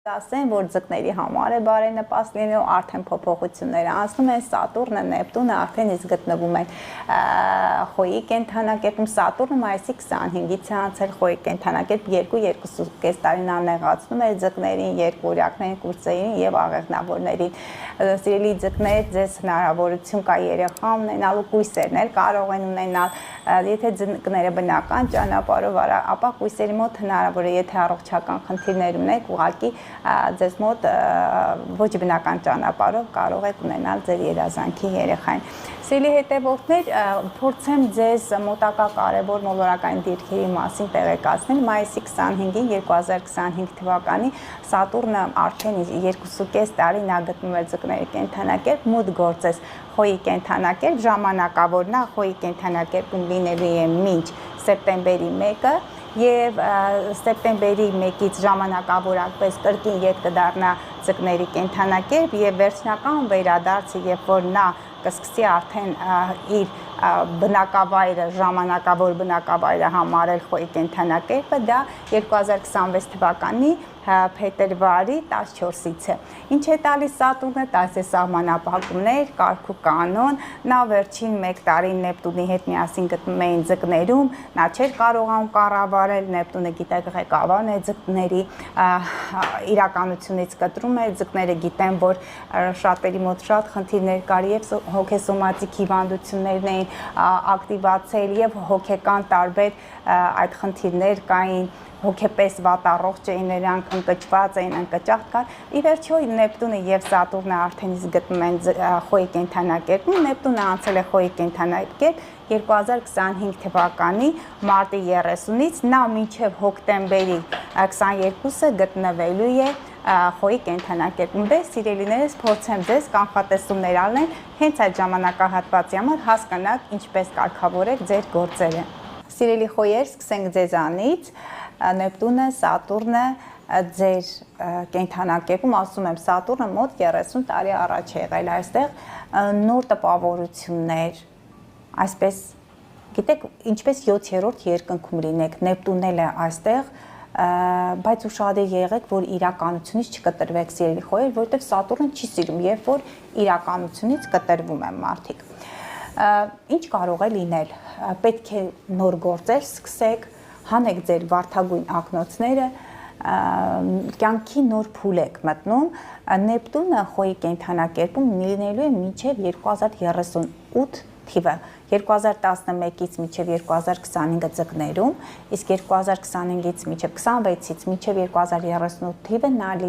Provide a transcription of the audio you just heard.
Ասեն, որ ձկների համար է բարենպաստ լինելու, արդեն փոփոխությունները անցնում են, Սատուրնը, Նեպտունը արդեն իսկ գտնվում են Խոյի կենդանակերպում, Սատուրնը մայիսի 25-ից է անցել Խոյի կենդանակերպ, 2-2.5 տարին անեղացնում է ձկներին, երկորյակներին, կուրծերին եւ աղեղնավորներին։ Սիրելի ձկներ, ձեզ հնարավորություն կա երեխա ունենալու, կույսերն էլ կարող են ունենալ, եթե ձկները բնական ճանապարհով, ապա կույսերի մոտ հնարավոր է, եթե առողջական խնդիրներ ունեք, ուղղակի ձեզ մոտ ոչ բնական ճանապարհով կարող եք ունենալ ձեր երազանքի երեխային։ Սիրելի հետևորդներ, փորձեմ ձեզ մոտակա կարևոր մոլորակային դիրքերի մասին տեղեկացնել։ Մայիսի 25-ին 2025 թվականի Սատուրնը արդեն 2.5 տարի նա գտնվում է ձկների կենդանակերպ, մուտք գործեց Խոյի կենդանակերպ, ժամանակավոր նա Խոյի կենդանակերպում լինելու է մինչ սեպտեմբերի 1-ը եւ սեպտեմբերի 1-ից ժամանակավորապես կրկին ետ կդառնա ձկների կենդանակերպ եւ վերջնական վերադարձը, երբ որ նա կսկսի արդեն իր բնակավայրը, ժամանակավոր բնակավայրը համարել Խոյի կենդանակերպը, դա 2026 թվականի փետրվարի 14-ից է։ Ինչ է տալիս Սատուրնը, տալիս է սահմանափակումներ, կարգ ու կանոն, նա վերջին 1 տարի Նեպտունի հետ միասին գտնում էին ձկներում, նա չէր կարողանում կառավարել, Նեպտունը գիտեք ղեկավարն է ձկների, իրականությունից կտրում է, ձկները գիտեն, որ շատերի մոտ շատ խնդիրներ կար եւ հոգեսոմատիկ հիվանդություններն էին ակտիվացել եւ հոգեկան տարբեր այդ խնդիրներ կային, հոգեպես վատառողջ էին նրանք, ընկճված էին, ընկճախտ կար։ Ի վերջո Նեպտունը եւ Սատուրնը արդեն իսկ գտնում են Խոյի կենդանակերպում, Նեպտունը անցել է Խոյի կենդանակերպ 2025 թվականի մարտի 30-ից, նա մինչև հոկտեմբերի 22-ը գտնվելու է Խոյի կենդանակերպում։ Դե սիրելիներս, փորձեմ ձեզ կանխատեսումներ անել, հենց այդ ժամանակահատվածի համար հասկանաք ինչպես կարգավորեք ձեր գործերը։ Սիրելի խոյեր, սկսենք ձեզանից, Նեպտունը, Սատուրնը ձեր կենդանակերպում, ասում եմ, Սատուրնը մոտ 30 տարի առաջ է եղել այստեղ, նոր տպավորություններ, այսպես, գիտեք, ինչպես 7-րդ երկնքում լինեք, Նեպտունն էլ է այստեղ, բայց ուշադիր եղեք, որ իրականությունից չկտրվեք, սիրելի խոյեր, որովհետև Սատուրնը չի սիրում, երբ որ իրականությունից կտրվում են մարդիկ։ Ինչ կարող է լինել, պետք է նոր գործեր սկսեք, հանեք ձեր վարդագույն ակնոցները, կյանքի նոր փուլ եք մտնում, Նեպտունը Խոյի կենդանակերպում լինելու է մինչև 2038 թիվը, 2011-ից մինչև 2025 ձկներում, իսկ 2025-ից մինչև 26-ից մինչև 2038 թիվը նա